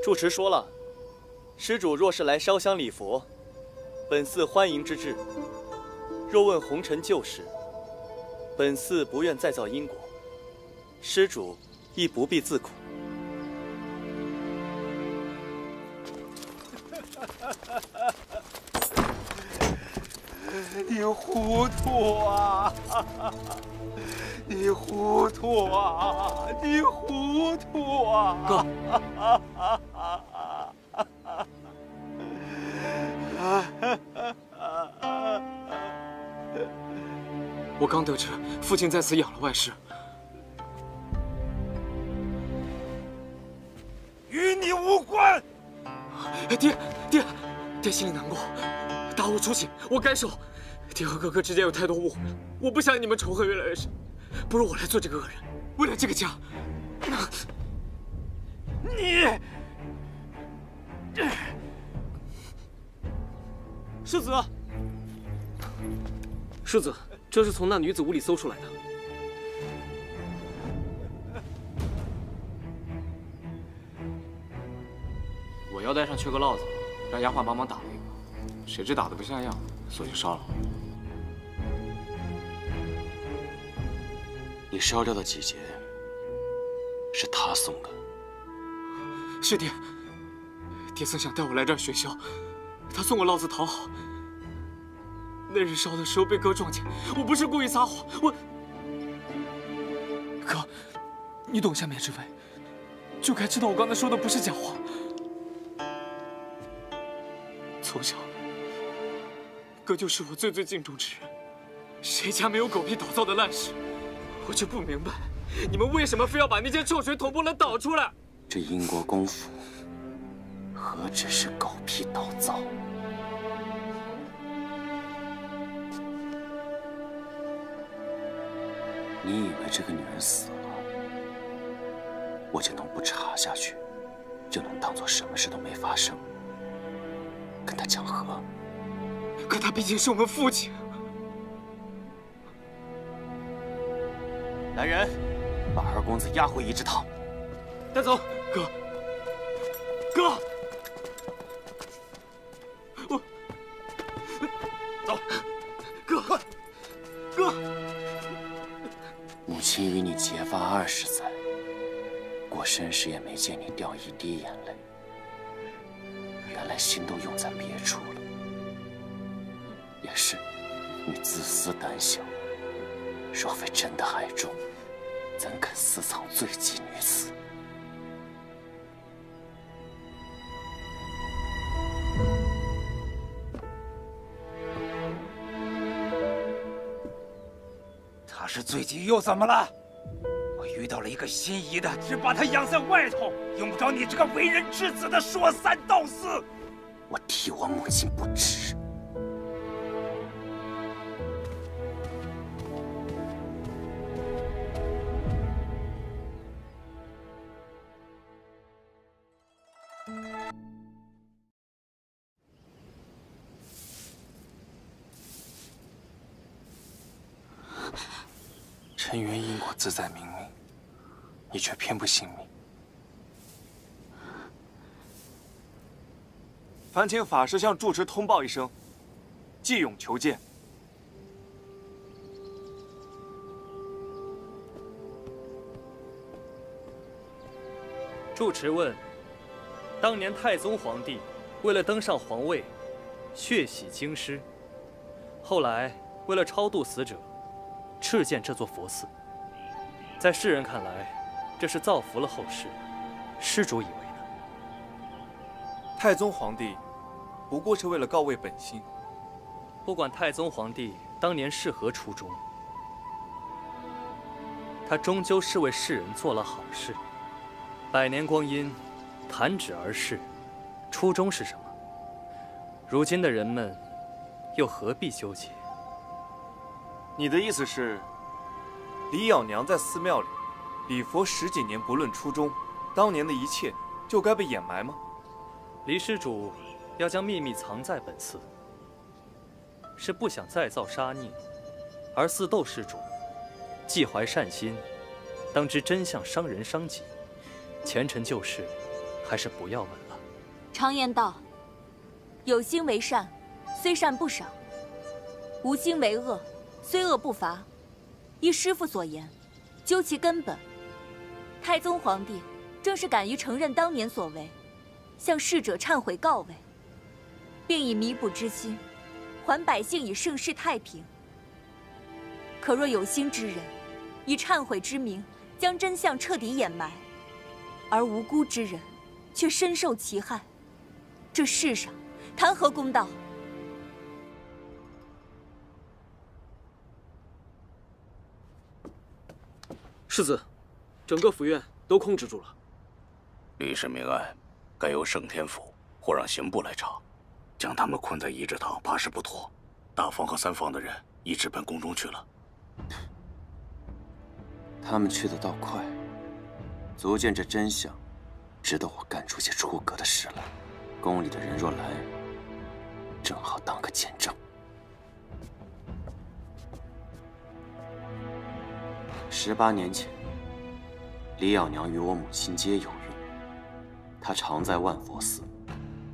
住持说了，施主若是来烧香礼佛，本寺欢迎之至；若问红尘旧事，本寺不愿再造因果，施主亦不必自苦。你糊涂啊！你糊涂啊！你糊涂啊！哥，我刚得知父亲在此养了外室，与你无关。爹心里难过，大误初起，我该受。爹和哥哥之间有太多误会了，我不想你们仇恨越来越深，不如我来做这个恶人，为了这个家。你，世子，世子，这是从那女子屋里搜出来的。我腰带上缺个烙子，让丫鬟帮忙打了一个，谁知打得不像样，所以就烧了。你烧掉的几节是他送的？是爹，爹曾想带我来这儿学校，他送我烙子讨好。那日烧的时候被哥撞见，我不是故意撒谎，哥，你懂下面之辈，就该知道我刚才说的不是假话。从小，哥就是我最敬重之人，谁家没有狗屁倒灶的烂事？我就不明白，你们为什么非要把那件臭水捅破了倒出来？这因国公府何止是狗屁倒灶？你以为这个女人死了，我就能不查下去，就能当做什么事都没发生，跟她讲和？可他毕竟是我们父亲。来人，把二公子押回仪之堂。带走，哥。我走，哥。母亲与你结发20载，过身时也没见你掉一滴眼泪，原来心都用在别处了。也是，你自私胆小，若非真的爱重，怎肯私藏罪妓女子？他是罪妓又怎么了？我遇到了一个心仪的，只把他养在外头，用不着你这个为人之子的说三道四。我替我母亲不值。尘缘因果自在明明，你却偏不信命。烦请法师向住持通报一声，季勇求见。住持问：当年太宗皇帝为了登上皇位，血洗京师，后来为了超度死者，敕建这座佛寺。在世人看来，这是造福了后世，施主以为呢？太宗皇帝不过是为了告慰本心。不管太宗皇帝当年是何初衷，他终究是为世人做了好事。100年光阴，弹指而逝，初衷是什么？如今的人们又何必纠结？你的意思是，李咬娘在寺庙里礼佛10几年，不论初衷，当年的一切就该被掩埋吗？李施主要将秘密藏在本寺，是不想再造杀孽，而寺斗施主既怀善心，当知真相伤人伤己，前尘旧事还是不要问了。常言道：有心为善，虽善不赏；无心为恶，虽恶不罚。依师父所言，究其根本，太宗皇帝正是敢于承认当年所为，向逝者忏悔告慰，并以弥补之心，还百姓以盛世太平。可若有心之人，以忏悔之名将真相彻底掩埋，而无辜之人却深受其害，这世上谈何公道？世子，整个府院都控制住了。李氏命案，该由圣天府或让刑部来查。将他们困在仪制堂，怕是不妥。大房和三房的人一直奔宫中去了。他们去得倒快，足见这真相值得我干出些出格的事来。宫里的人若来，正好当个见证。18年前，李咬娘与我母亲皆有孕，她常在万佛寺，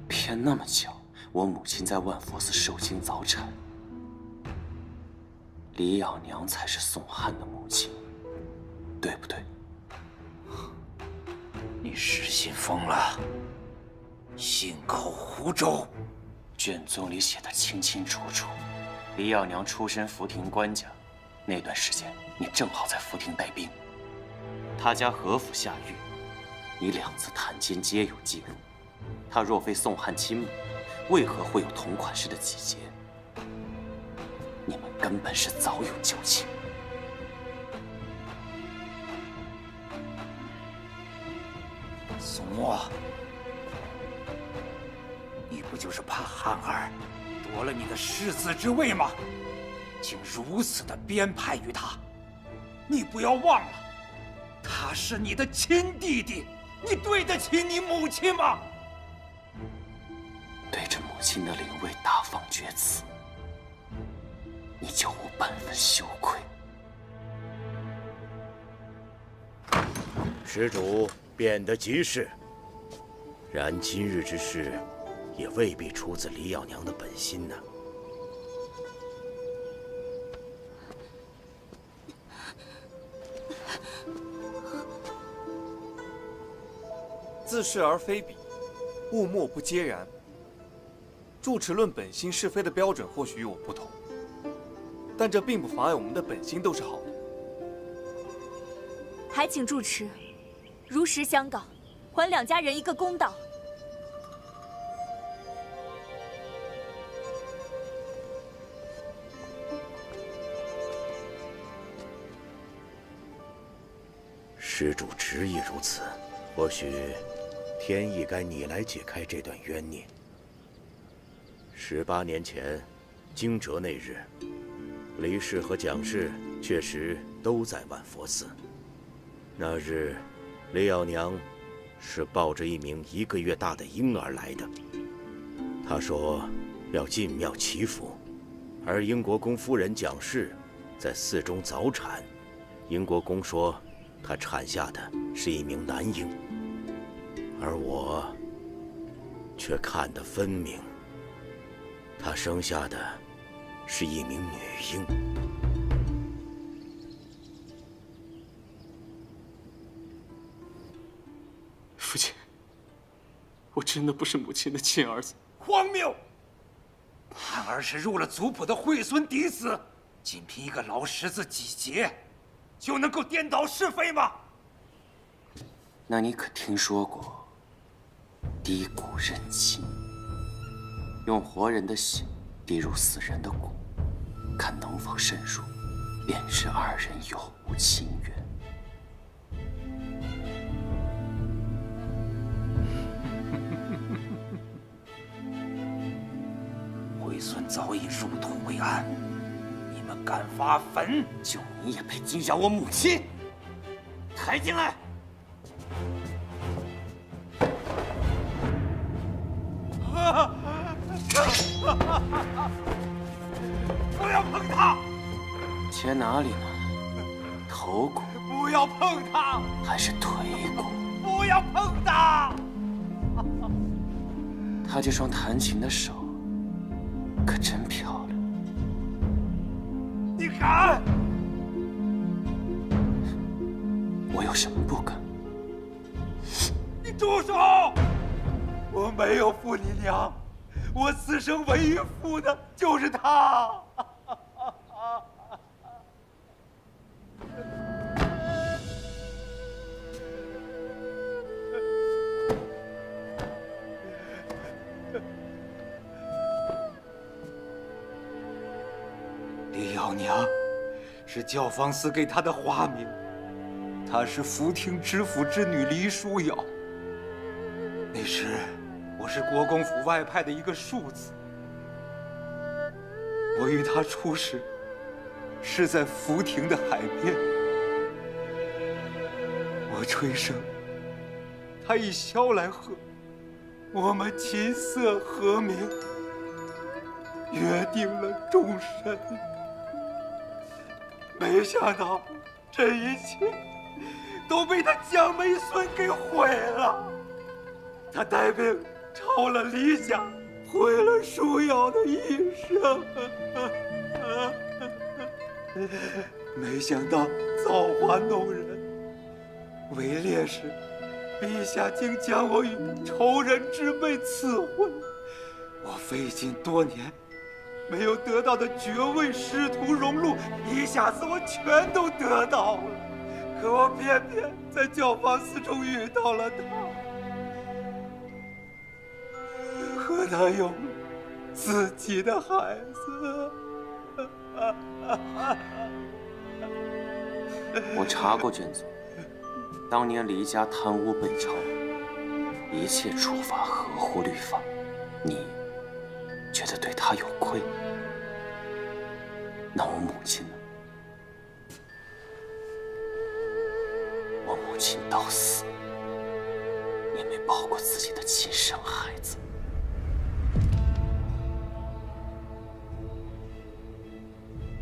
偏那么巧，我母亲在万佛寺受惊早产。李咬娘才是宋汉的母亲，对不对？你失心疯了，信口胡诌。卷宗里写的清清楚楚，李咬娘出身福亭官家，那段时间你正好在福亭带兵。他家何府下狱，你2次探监皆有记录。他若非宋汉亲母，为何会有同款式的几节？你们根本是早有旧情。宋墨，你不就是怕汉儿夺了你的世子之位吗？竟如此的编排于他！你不要忘了，他是你的亲弟弟，你对得起你母亲吗？对着母亲的灵位大放厥词，你就无半分羞愧。施主变得极是，然今日之事，也未必出自李咬娘的本心呢。自是而非彼，物莫不皆然。住持论本心是非的标准或许与我不同，但这并不妨碍我们的本心都是好的。还请住持如实相告，还2家人一个公道。施主执意如此，或许天意该你来解开这段冤孽。18年前，惊蛰那日，李氏和蒋氏确实都在万佛寺。那日，李咬娘是抱着一名1个月大的婴儿来的。她说要进庙祈福，而英国公夫人蒋氏在寺中早产。英国公说她产下的是一名男婴，而我却看得分明，她生下的是一名女婴。父亲，我真的不是母亲的亲儿子。荒谬！汉儿是入了族谱的讳孙嫡子，仅凭一个老十字几节，就能够颠倒是非吗？那你可听说过滴骨认亲？用活人的血滴入死人的骨，看能否渗入，便知2人有无亲缘。徽孙早已入土为安，你们敢发坟？就你也配惊扰我母亲？抬进来！不要碰他！切哪里呢？头骨不要碰他！还是腿骨？不要碰他！他这双弹琴的手可真漂亮。你敢！我有什么不敢？你住手！我没有负你娘，我此生唯一负的就是她。李瑶娘是教坊司给她的花名，她是福亭知府之女李淑瑶。那时我是国公府外派的一个庶子，我与她初识是在福亭的海边。我吹笙，她以箫来和，我们琴瑟和鸣，约定了终身。没想到这一切都被他蒋梅孙给毁了。他带兵抄了李家，毁了舒瑶的一生。没想到造化弄人，为烈士，陛下竟将我与仇人之辈赐婚。我费尽多年没有得到的爵位、仕途、荣禄，一下子我全都得到了。可我偏偏在教坊司中遇到了他，和他有自己的孩子。我查过卷宗，当年黎家贪污被抄，一切处罚合乎律法。你觉得对他有愧？那我母亲呢？我母亲到死也没抱过自己的亲生孩子。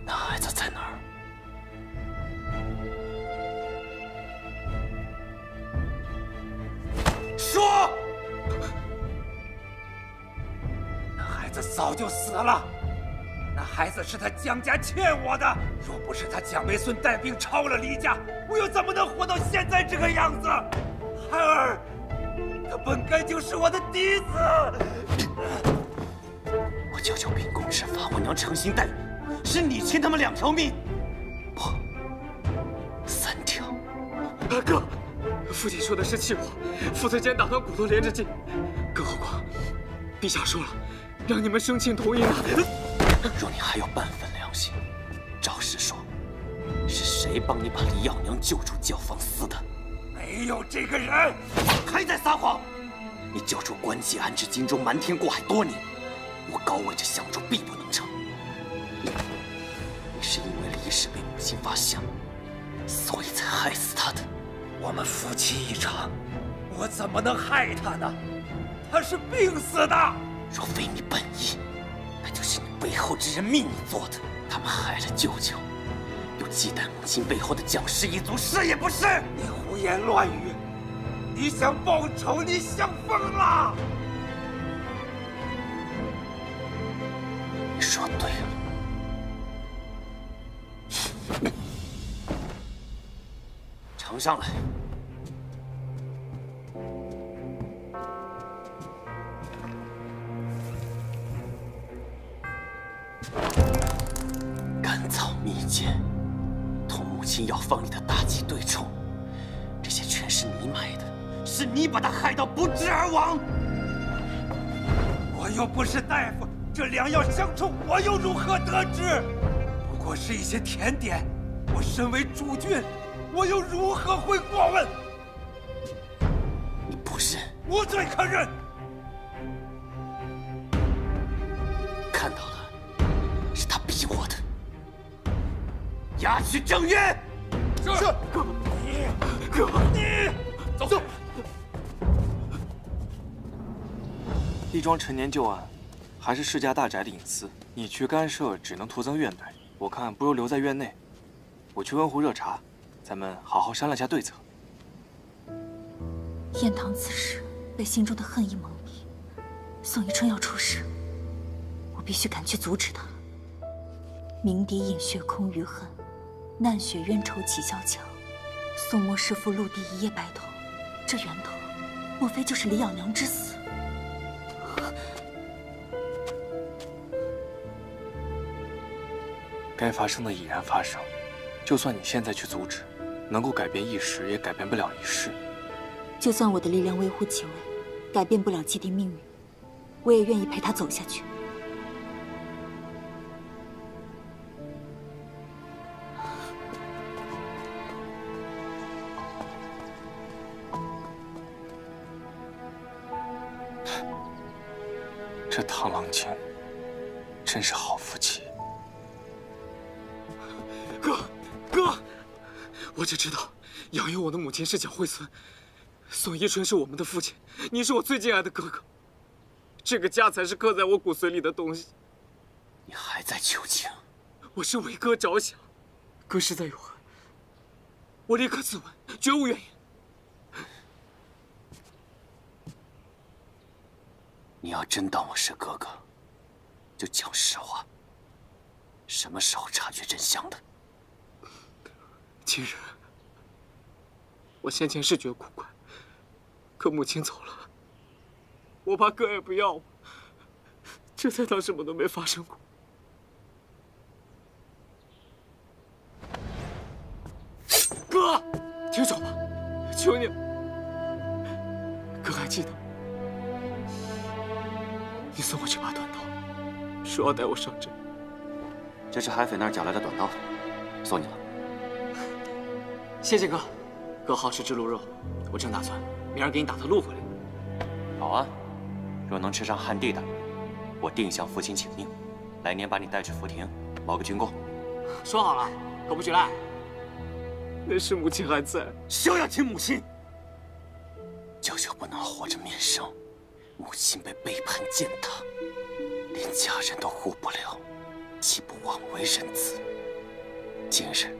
那孩子在哪儿？说！那孩子早就死了。那孩子是他蒋家欠我的，若不是他蒋梅孙带兵抄了李家，我又怎么能活到现在这个样子？孩儿，他本该就是我的嫡子。我舅舅秉公执法，我娘诚心待我，是你欠他们2条命，不，3条。哥，父亲说的是弃我，父子间打算骨头连着筋，更何况陛下说了，让你们生前同意呢。若你还有半分良心，照实说，是谁帮你把李耀娘救出教坊司的？没有这个人，还在撒谎！你救出关节，安置京中，瞒天过海多年，我高位着相助，必不能成。你是因为李氏被母亲发现，所以才害死他的。我们夫妻一场，我怎么能害他呢？他是病死的。若非你本意，那就是你背后之人命你做的。他们害了舅舅，又忌惮母亲背后的蒋氏一族，是也不是？你胡言乱语，你想报仇，你想疯了！你说对了。呈上来。甘草蜜饯，同母亲要放你的大计对冲，这些全是你买的，是你把他害到不治而亡。我又不是大夫，这2药相冲，我又如何得知？不过是一些甜点，我身为主君，我又如何会过问？你不认？无罪可认。看到了，是他逼我的。押去正院。是。哥，你走。一桩陈年旧案，还是世家大宅的隐私，你去干涉只能徒增怨怼。我看不如留在院内，我去温壶热茶，咱们好好商量下对策。燕堂此时被心中的恨意蒙蔽，宋一春要出事，我必须赶去阻止他。鸣笛饮血空余恨，难雪冤仇起萧墙。宋末弑父陆地一夜白头，这源头，莫非就是李养娘之死？该发生的已然发生，就算你现在去阻止，能够改变一时，也改变不了一世。就算我的力量微乎其微，改变不了既定命运，我也愿意陪他走下去。这唐郎君真是好福气。哥，我只知道养育我的母亲是蒋惠孙，宋一春是我们的父亲，你是我最敬爱的哥哥。这个家才是刻在我骨髓里的东西。你还在求情？我是为哥着想，哥事在有恨，我立刻自刎，绝无怨言。你要真当我是哥哥，就讲实话。什么时候察觉真相的？今日，我先前是觉古怪，可母亲走了，我怕哥也不要我，这才当什么都没发生过。哥，停手吧，求你了。哥还记得，你送我这把短刀，说要带我上阵。这是海匪那儿缴来的短刀，送你了。谢谢哥，哥好吃知鹿肉，我正打算明儿给你打头鹿回来。好啊，若能吃上汉地的，我定向父亲请命，来年把你带去福亭，报个军功。说好了，可不许赖。那时母亲还在，休要提母亲。舅舅不能活着面生，母亲被背叛践踏，连家人都护不了，岂不枉为人子？今日，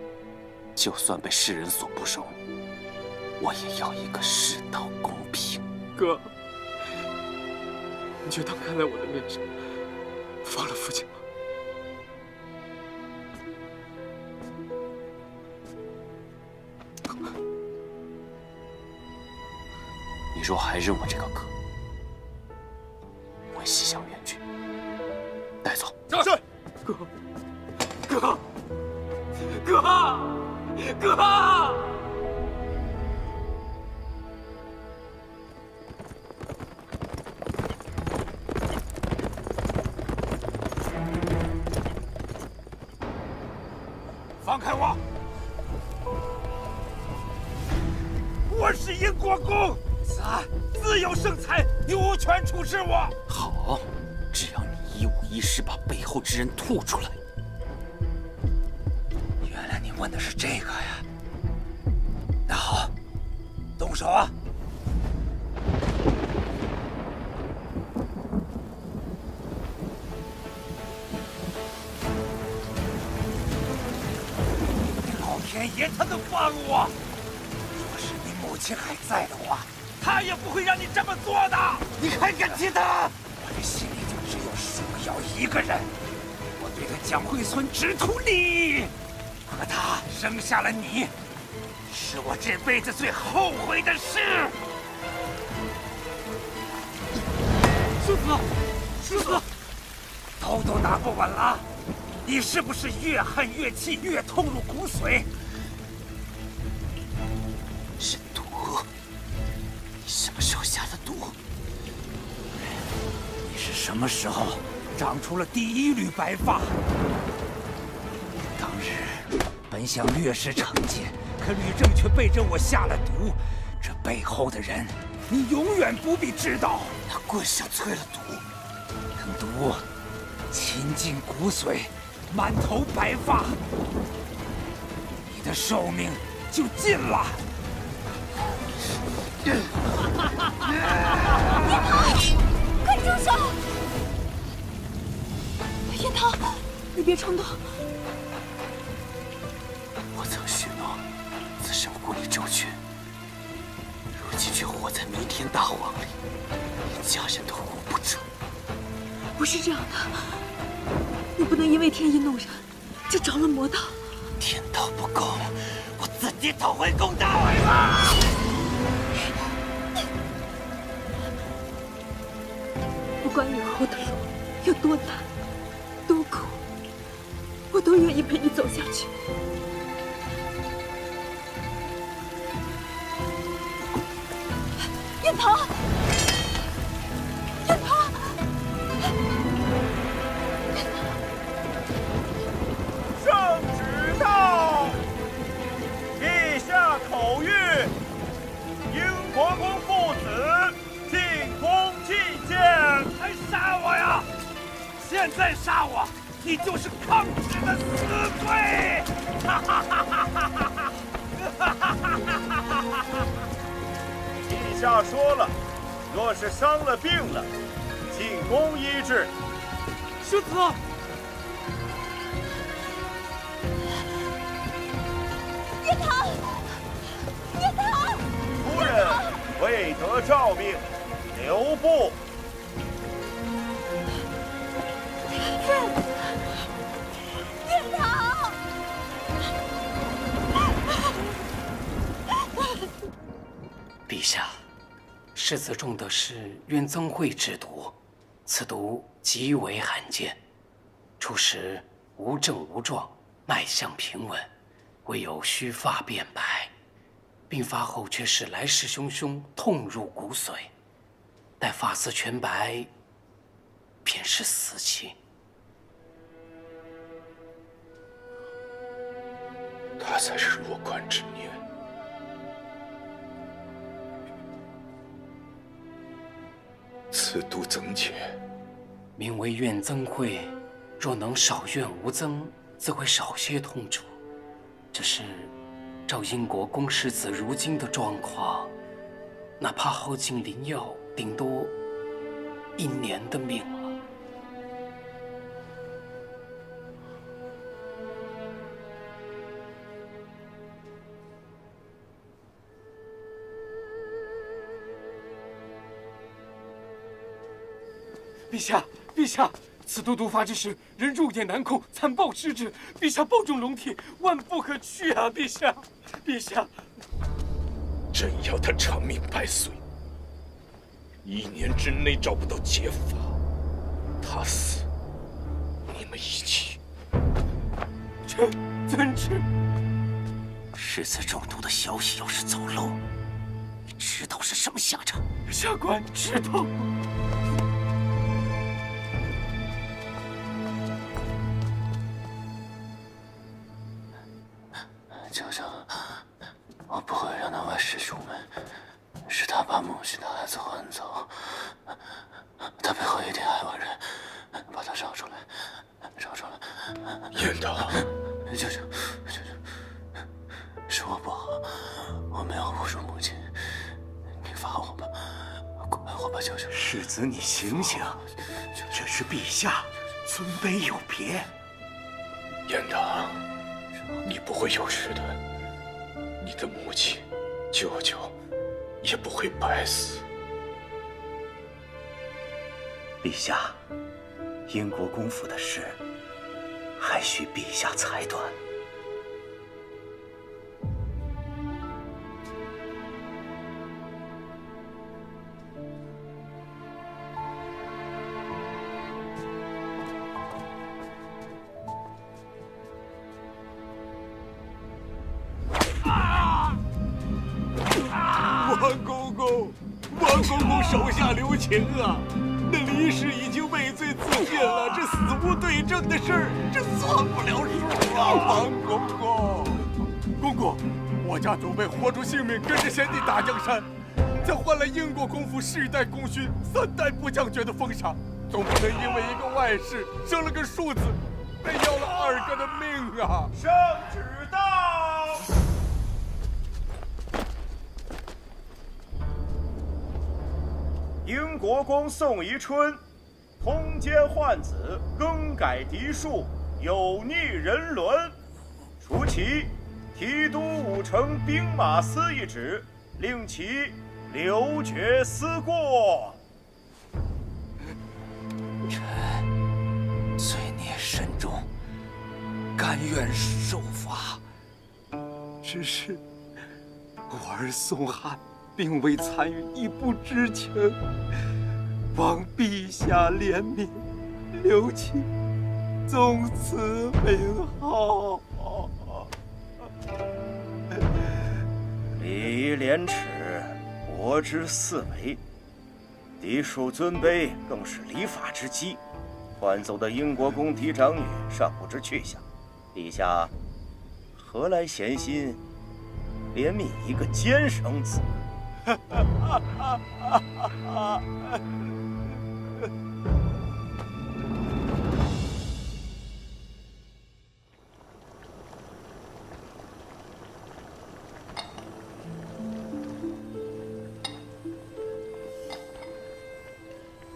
就算被世人所不容，我也要一个世道公平。哥，你就当看在我的面上，放了父亲吧。你若还认我这个哥，回西厢院去，带走。是。哥，放开我！我是殷国公，自有圣裁，你无权处置我。好，只要你一五一十把背后之人吐出来。原来你问的是这个呀？那好，动手啊！老天爷他能帮我！若是你母亲还在的话，他也不会让你这么做的。你还敢提他？我的心里就只有舒瑶一个人。我对他蒋惠孙只图利益，和他生下了你，是我这辈子最后悔的事。世子，刀都拿不稳了，你是不是越恨越气，越痛入骨髓？是毒！你什么时候下的毒？你是什么时候长出了第一缕白发？当日本想略施惩戒，可吕正却背着我下了毒，这背后的人，你永远不必知道。那棍上淬了毒，等毒侵进骨髓，满头白发，你的寿命就尽了。快住手！燕桃，你别冲动。我曾许诺此生护你周全，如今却活在弥天大谎里，连家人都护不住。不是这样的，你不能因为天意弄人，就着了魔道。天道不公，我自己讨回公道。不管以后的路有多难、多苦，我都愿意陪你走下去。燕桃，燕桃，圣旨到，陛下口谕，英国公父子进宫觐见。还杀我呀！现在杀我，你就是抗旨的死鬼！哈哈哈哈哈哈！哈哈哈哈哈！陛下说了，若是伤了病了，进宫医治。世子，叶桃，叶桃，夫人未得诏命，留步。叶桃。陛下，世子中的是渊曾会之毒，此毒极为罕见。初时无症无状，脉象平稳，唯有须发变白，病发后却是来势汹汹，痛入骨髓。待发丝全白，便是死期。他才是弱冠之年。此毒怎解？名为怨憎会，若能少怨无憎，自会少些痛楚。只是照英国公世子如今的状况，哪怕耗尽灵药，顶多1年的命了。陛下，陛下，此毒毒发之时，人入眼难控，残暴失之。陛下保重龙体，万不可去啊！陛下，陛下，朕要他长命百岁，1年之内找不到解法，他死，你们一起。臣遵旨。世子中毒的消息要是走漏，你知道是什么下场？下官知道。舅舅，我不会让那位师兄们，是他把母亲的孩子换走，他背后一定还有人，把他找出来，找出来。燕桃，舅舅，舅舅，是我不好，我没有护住母亲，你罚我吧，怪我吧，舅舅。世子，你醒醒，这是陛下，尊卑有别。燕桃，你不会有事的，你的母亲、舅舅也不会白死。陛下，英国公府的事还需陛下裁断。王公公，王公公手下留情啊！那黎氏已经畏罪自尽了，这死无对证的事儿，这算不了数啊！王公公，公公，我家祖辈豁出性命跟着先帝打江山，才换来英国公府世代功勋、3代不将爵的封赏，总不能因为一个外室生了个庶子，被要了2个的命啊！圣旨到。英国公宋宜春，通奸宦子，更改嫡庶，有逆人伦，除其提督5城兵马司一职，令其留绝思过。臣但愿受罚。只是我儿宋翰并未参与，亦不知情，望陛下怜悯，留其宗祠名号。礼仪廉耻，国之四维；嫡庶尊卑，更是礼法之基。换走的英国公嫡长女尚不知去向，陛下何来闲心怜悯一个奸生子？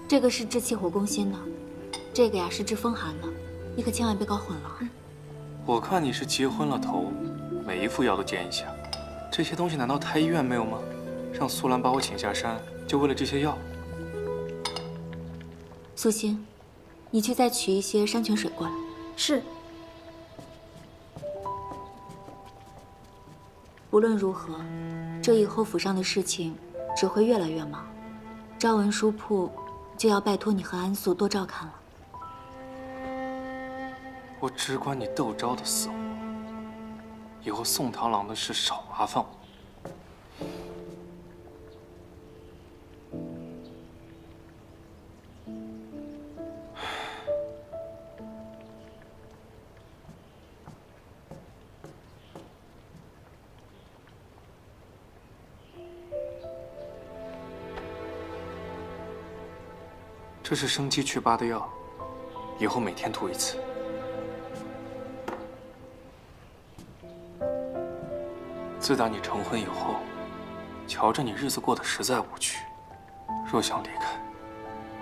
这个是治气火攻心的，这个呀是治风寒的，你可千万别搞混了。我看你是结昏了头，每一副药都煎一下。这些东西难道太医院没有吗？让苏兰把我请下山，就为了这些药？素心，你去再取一些山泉水过来。是。无论如何，这以后府上的事情只会越来越忙，昭文书铺就要拜托你和安素多照看了。我只管你窦昭的死活，以后宋螳螂的事少麻烦我。这是生气祛疤的药，以后每天涂一次。自打你成婚以后，瞧着你日子过得实在无趣。若想离开，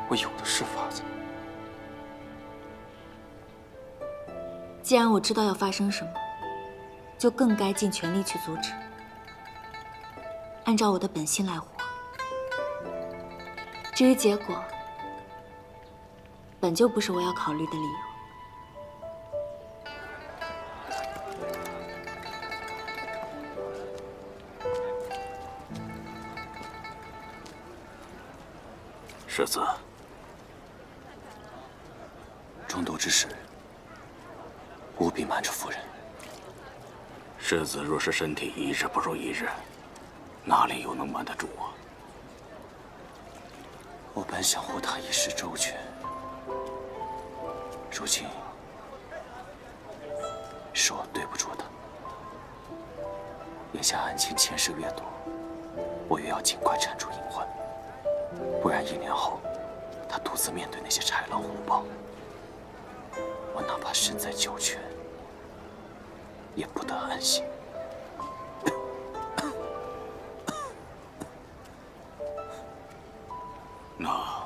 我有的是法子。既然我知道要发生什么，就更该尽全力去阻止，按照我的本心来活。至于结果，本就不是我要考虑的理由。世子，中都之事，务必瞒着夫人。世子若是身体一日不如一日，哪里又能瞒得住我？我本想护他一世周全，如今是我对不住他。眼下案情牵涉越多，我越要尽快铲除隐患。不然1年后，他独自面对那些豺狼虎豹，我哪怕身在九泉，也不得安心。那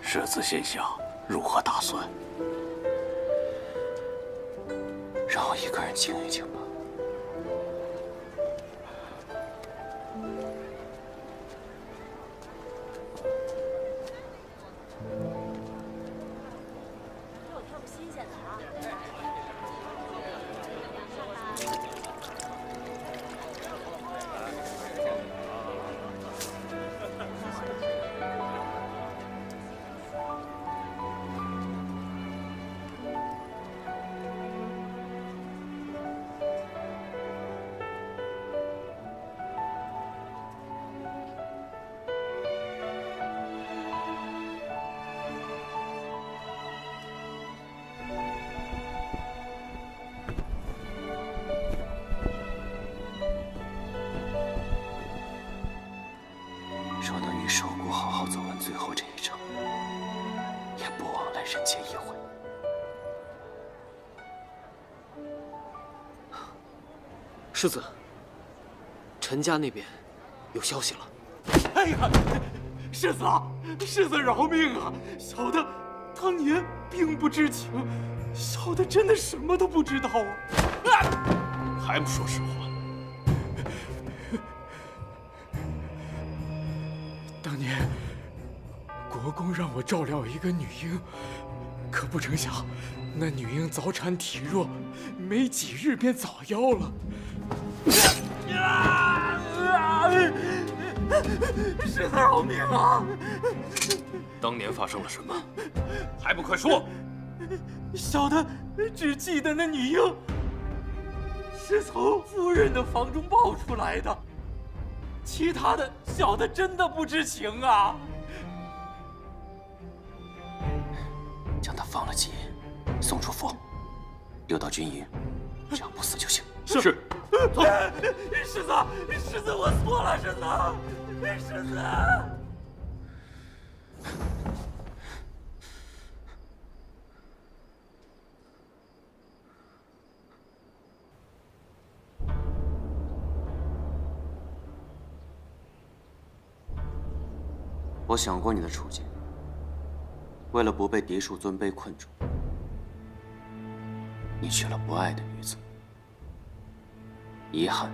世子心想如何打算？让我一个人静一静吧。若能与寿姑好好走完最后这一程，也不枉来人间一回。世子，陈家那边有消息了。哎呀，世子啊，世子饶命啊！小的当年并不知情，小的真的什么都不知道啊！还不说实话？当年国公让我照料一个女婴，可不成想，那女婴早产体弱，没几日便早夭了。世子饶命啊！当年发生了什么？还不快说！小的只记得那女婴是从夫人的房中抱出来的，其他的小的真的不知情啊。将他放了急，送出府，留到军营，只要不死就行。是。走。世子，世子，我错了，世子，世子。我想过你的处境，为了不被嫡庶尊卑困住，你娶了不爱的女子，遗憾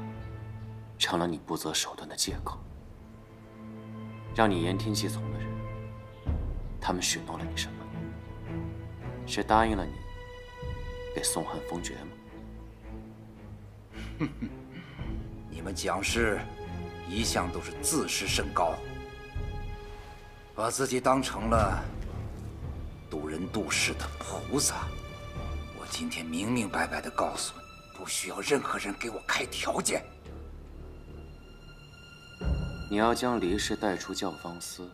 成了你不择手段的借口。让你言听计从的人，他们许诺了你什么？是答应了你给宋汉封爵吗？你们蒋氏一向都是自视甚高，把自己当成了渡人渡世的菩萨。我今天明明白白的告诉你，不需要任何人给我开条件。你要将黎氏带出教坊司，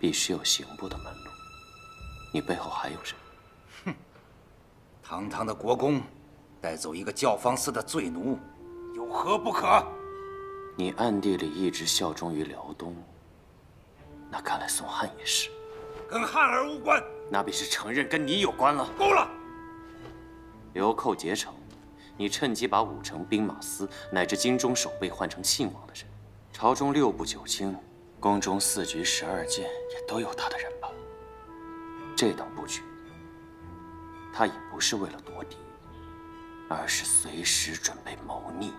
必须有刑部的门路。你背后还有人？哼！堂堂的国公，带走一个教坊司的罪奴，有何不可？你暗地里一直效忠于辽东，那看来宋汉也是。跟汉儿无关。那便是承认跟你有关了。够了！流寇结成，你趁机把武城兵马司乃至京中守备换成庆王的人。朝中6部9卿，宫中4局12监也都有他的人吧？这等布局，他也不是为了夺嫡，而是随时准备谋逆。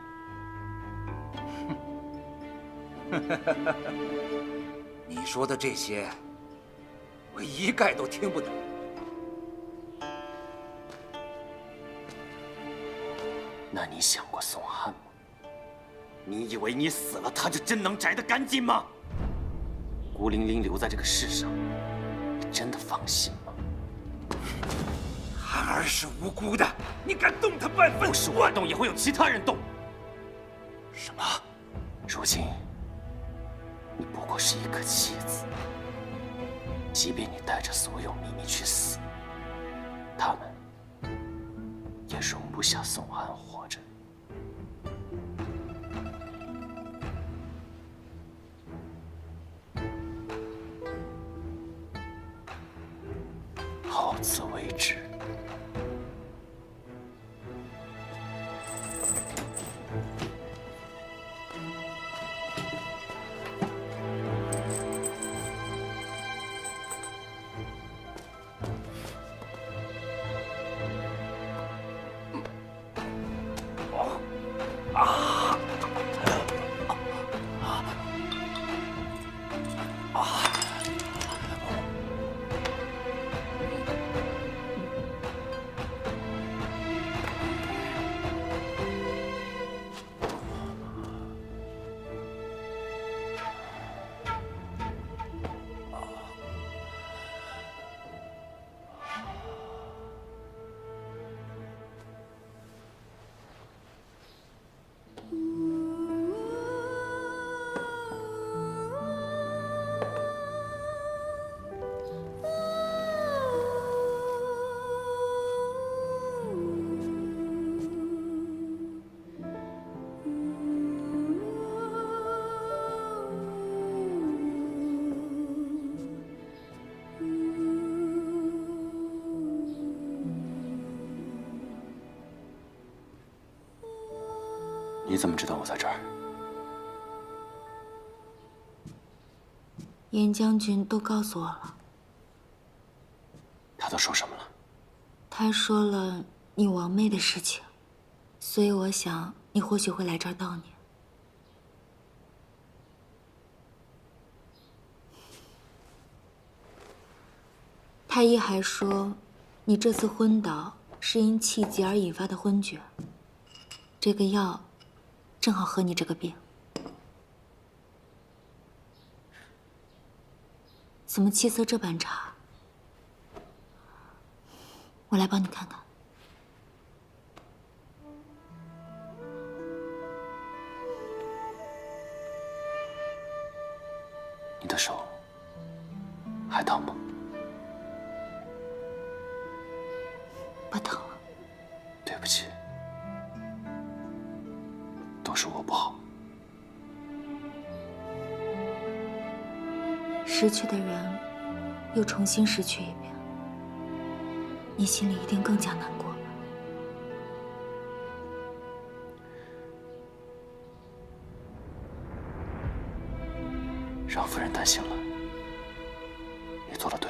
你说的这些，我一概都听不懂。那你想过宋汉吗？你以为你死了，他就真能摘得干净吗？孤零零留在这个世上，你真的放心吗？汉儿是无辜的，你敢动他半分？不是我动，也会有其他人动。什么？如今，你不过是一个棋子。即便你带着所有秘密去死，他们也容不下宋汉活着。好自为之。你怎么知道我在这儿？严将军都告诉我了。他都说什么了？他说了你王妹的事情，所以我想你或许会来这儿悼念。太医还说，你这次昏倒是因气急而引发的昏厥。这个药正好合你这个病。怎么气色这般差？我来帮你看看。你的手还疼吗？不疼了。对不起，都是我不好。失去的人，又重新失去一遍，你心里一定更加难过吧？让夫人担心了。你做得对。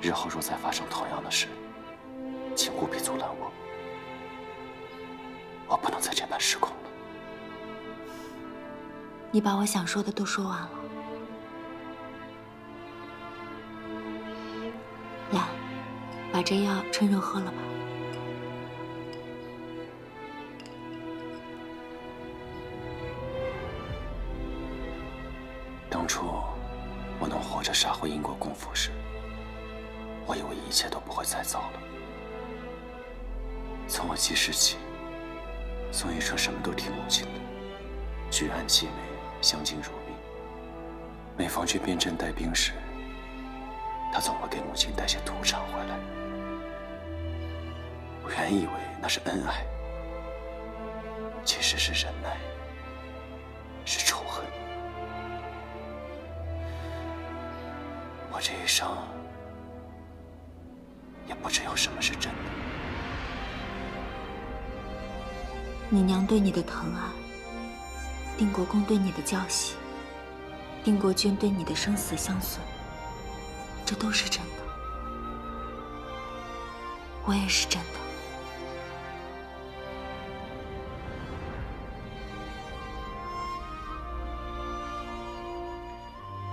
日后若再发生同样的事，请务必阻拦我。我不能再这般失控了。你把我想说的都说完了。来，把这药趁热喝了吧。当初我能活着杀回英国公府时，我以为一切都不会再糟了。从我记事起，宋玉成什么都听母亲的，举案齐眉，相敬如宾。每逢去边镇带兵时，他总会给母亲带些土产回来。我原以为那是恩爱，其实是忍耐，是仇恨。我这一生也不知有什么是真的。你娘对你的疼爱，定国公对你的教习，定国君对你的生死相随，这都是真的。我也是真的。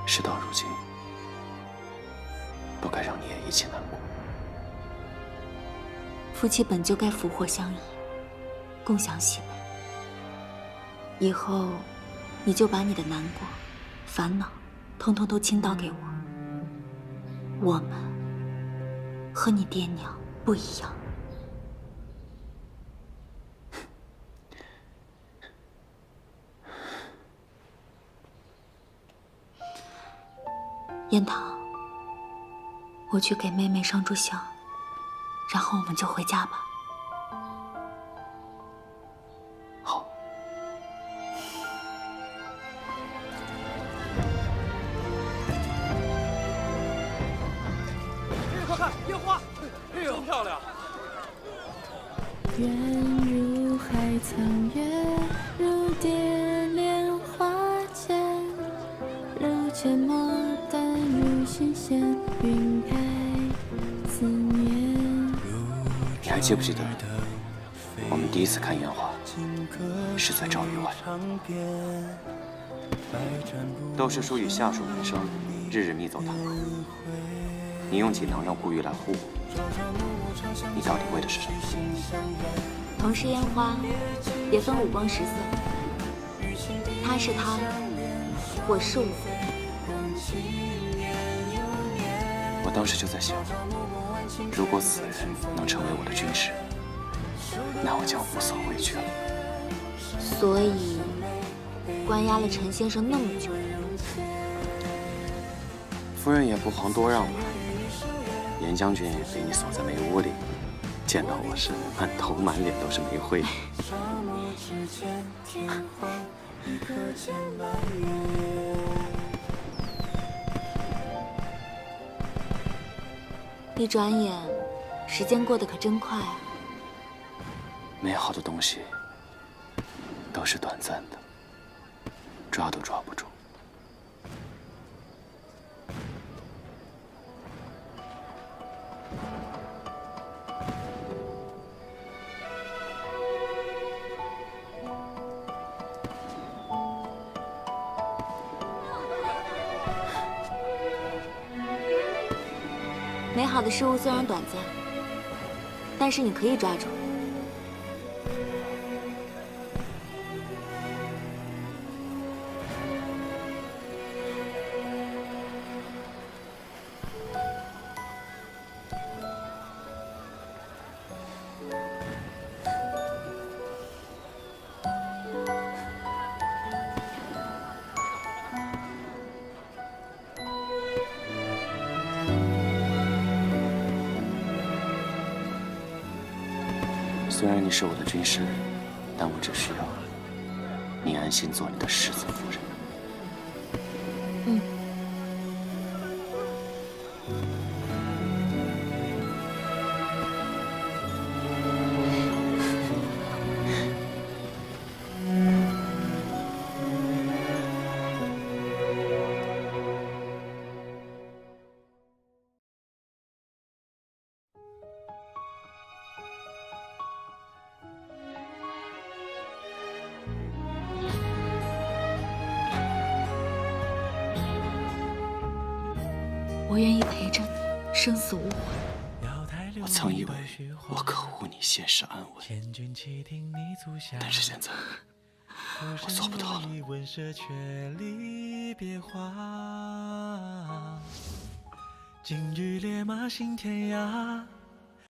事到如今，不该让你也一起难过。夫妻本就该福祸相依，共享喜悲。以后，你就把你的难过、烦恼，统统都倾倒给我。我们和你爹娘不一样。燕堂，我去给妹妹上炷香，然后我们就回家吧。好。快看，烟花！哎呦，真漂亮！远如海苍月，如蝶莲花间，如阡陌淡如心弦，云开思念。你还记不记得，我们第一次看烟花是在赵域外？窦师叔与下属门生日日密奏弹劾，你用锦囊让顾玉来护我，你到底为的是什么？同是烟花，也分五光十色。他是他，我是我。我当时就在想，如果此人能成为我的军师，那我将无所畏惧了。所以，关押了陈先生那么久，夫人也不遑多让了。严将军被你锁在煤屋里，见到我时满头满脸都是煤灰。一转眼，时间过得可真快啊！美好的东西都是短暂的，抓都抓不住。美好的事物虽然短暂，但是你可以抓住。虽然你是我的军师，但我只需要你安心做你的世子夫人。嗯。我愿意陪着你，生死无悔。我曾以为我可护你现世安稳，但是现在我做不到了。金鱼烈马行天涯。